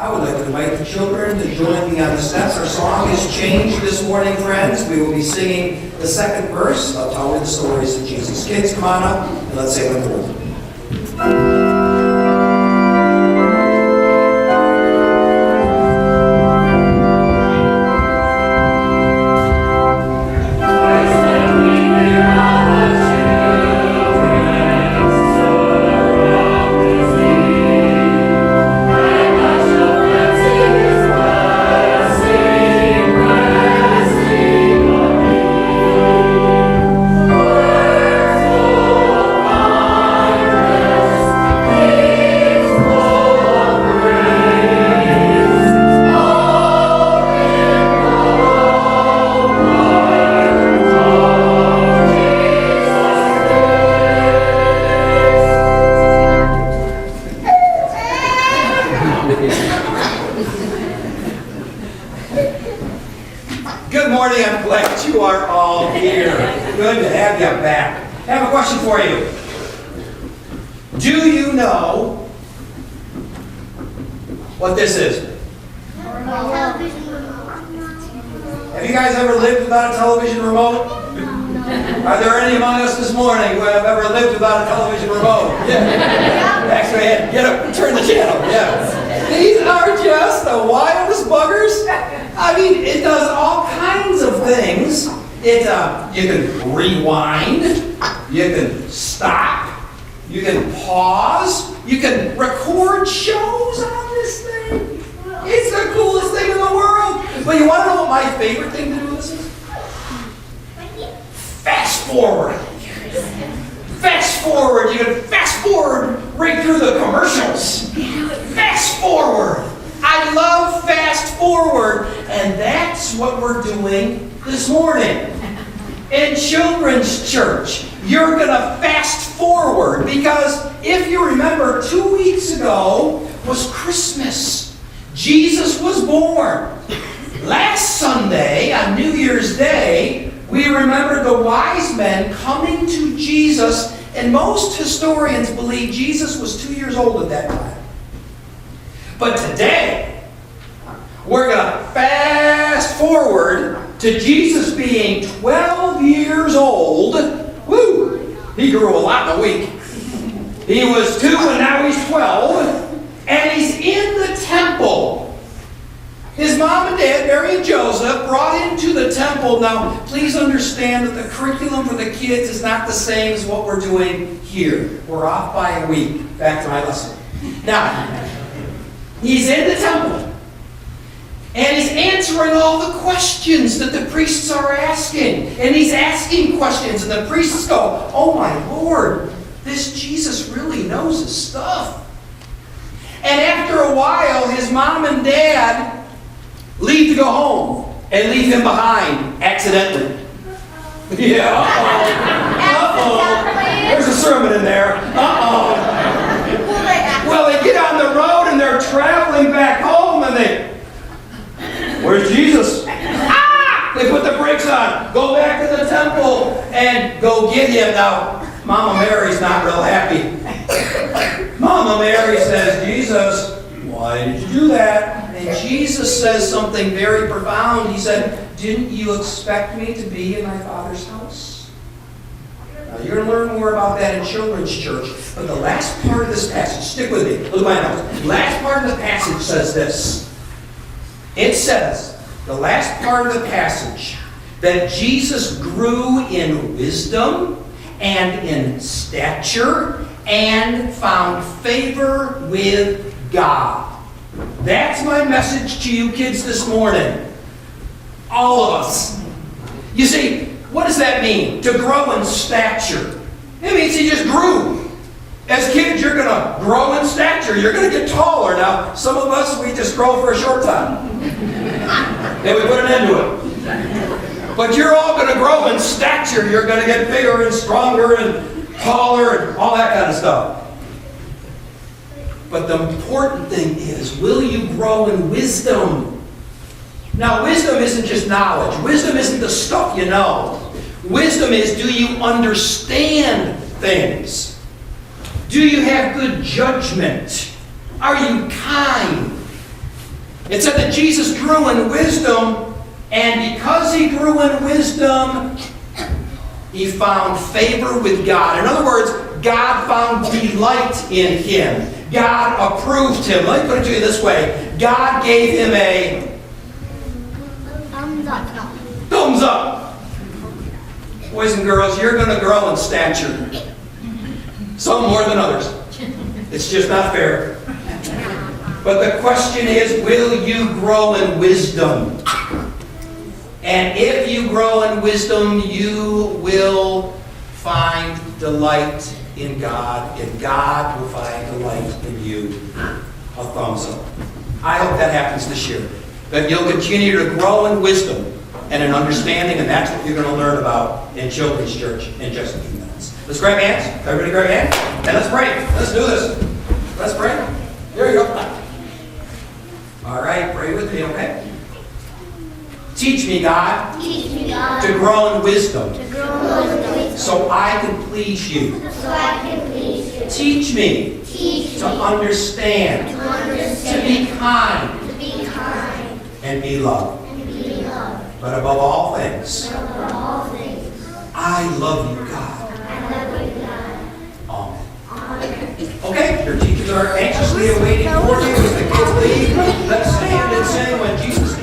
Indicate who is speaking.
Speaker 1: I would like to invite the children to join me on the steps. Our song has changed this morning, friends. We will be singing the second verse of Telling the Stories of Jesus. Kids, come on up and let's sing the word. Good morning, I'm glad you are all here. Good to have you back. I have a question for you. Do you know what this is? Have you guys ever lived without a television remote? Are there any among us this morning who have ever lived without a television remote? Yeah. Actually, get up, turn the channel. Yeah. These are just the wildest buggers. I mean, it does all kinds of things. You can rewind, you can stop, you can pause, you can record shows on this thing. It's the coolest thing in the world. But you want to know what my favorite thing to do with this is? Fast forward. Fast forward. You can fast forward right through the commercials. Fast forward. I love fast forward, and that's what we're doing this morning. In children's church, you're going to fast forward because if you remember, 2 weeks ago was Christmas. Jesus was born. Last Sunday, on New Year's Day, we remembered the wise men coming to Jesus, and most historians believe Jesus was 2 years old at that time. But today, we're going to fast forward to Jesus being 12 years old. Woo! He grew a lot in a week. He was 2 and now he's 12. And he's in the temple. His mom and dad, Mary and Joseph, brought him to the temple. Now, please understand that the curriculum for the kids is not the same as what we're doing here. We're off by a week. Back to my lesson. Now, he's in the temple. And he's answering all the questions that the priests are asking. And he's asking questions, and the priests go, "Oh my Lord, this Jesus really knows his stuff." And after a while, his mom and dad leave to go home and leave him behind accidentally. Yeah, uh-oh. There's a sermon in there. Uh-oh. Well, they get on the road and they're traveling back home and where's Jesus? Ah! They put the brakes on. Go back to the temple and go get him. Now, Mama Mary's not real happy. Mama Mary says, "Jesus, why did you do that?" And Jesus says something very profound. He said, "Didn't you expect me to be in my Father's house?" Now, you're going to learn more about that in children's church. But the last part of this passage, stick with me. Look at my notes. The last part of the passage says this. It says, the last part of the passage, that Jesus grew in wisdom and in stature and found favor with God. That's my message to you kids this morning. All of us. You see, what does that mean? To grow in stature. It means he just grew. As kids, you're going to grow in stature. You're going to get taller. Now, some of us, we just grow for a short time. Then we put an end to it. But you're all going to grow in stature. You're going to get bigger and stronger and taller and all that kind of stuff. But the important thing is, will you grow in wisdom? Now, wisdom isn't just knowledge. Wisdom isn't the stuff you know. Wisdom is, do you understand things? Do you have good judgment? Are you kind? It said that Jesus grew in wisdom, and because he grew in wisdom, he found favor with God. In other words, God found delight in him. God approved him. Let me put it to you this way. God gave him a
Speaker 2: Thumbs up.
Speaker 1: thumbs up. Boys and girls, you're going to grow in stature. Some more than others. It's just not fair. But the question is, will you grow in wisdom? And if you grow in wisdom, you will find delight in God, and God will find delight in you. A thumbs up. I hope that happens this year. That you'll continue to grow in wisdom and in understanding, and that's what you're going to learn about in Children's Church in just a few minutes. Let's grab hands. Everybody grab hands. And let's pray. Let's do this. Let's pray. There you go. All right, pray with me, okay? Teach me, God, to grow in wisdom, so I can please you. Teach me to understand, to be kind, and be loved. But above all things, I love you, God. Amen. Okay, your teachers are anxiously awaiting for you as the kids leave. Let's stand and sing when Jesus